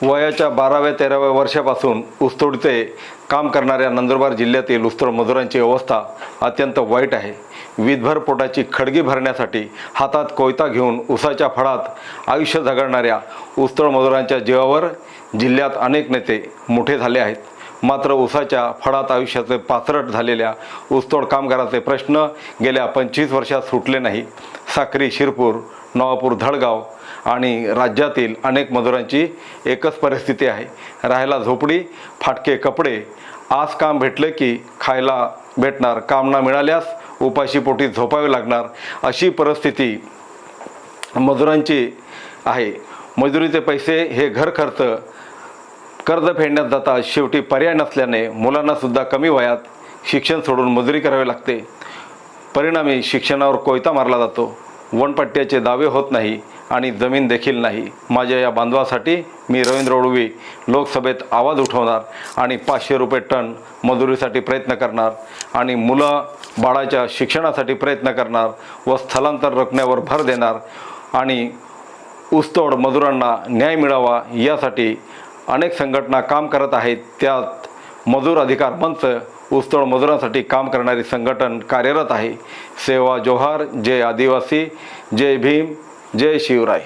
वयाच्या 12व्या-13व्या वर्षापासून ऊसतोडीचे काम करणाऱ्या नंदुरबार जिल्ह्यातील ऊसतोड मजुरांची अवस्था अत्यंत वाईट आहे. वीजभर पोटाची खडगी भरण्यासाठी हातात कोयता घेऊन ऊसाच्या फळात आयुष्य जगणाऱ्या ऊसतोड मजुरांच्या जीवावर जिल्ह्यात अनेक नेते मोठे झाले आहेत. मात्र ऊसाच्या फळात आयुष्याचे पाचरट झालेल्या ऊसतोड कामगाराचे प्रश्न गेल्या 25 वर्षात सुटले नाही. साक्री, शिरपूर, नवापूर, धडगाव आणि राज्यातील अनेक मजुरांची एकच परिस्थिती आहे. राहायला झोपडी, फाटके कपडे, आज काम भेटले की खायला भेटणार, काम न मिळाल्यास उपाशी पोटी झोपावे लागणार, अशी परिस्थिती मजुरांची आहे. मजुरीचे पैसे हे घर खर्च, कर्ज फेडण्यात जातात. शेवटी पर्याय नसल्याने मुलांनासुद्धा कमी वयात शिक्षण सोडून मजुरी करावी लागते. परिणामी शिक्षणावर कोयता मारला जातो. वनपट्ट्याचे दावे होत नाही आणि जमीन देखील नाही. माझ्या या बांधवासाठी मी रवींद्र ओडवी लोकसभेत आवाज उठवणार आणि 500 रुपये टन मजुरीसाठी प्रयत्न करणार आणि मुलं बाळाच्या शिक्षणासाठी प्रयत्न करणार व स्थलांतर रोखण्यावर भर देणार आणि ऊसतोड मजुरांना न्याय मिळावा यासाठी अनेक संघटना काम करत आहेत. त्यात मजूर अधिकार मंच ऊसतोड मजुरांसाठी काम करणारी संघटन कार्यरत आहे. सेवा जोहार, जय आदिवासी, जय भीम, जय शिवराय.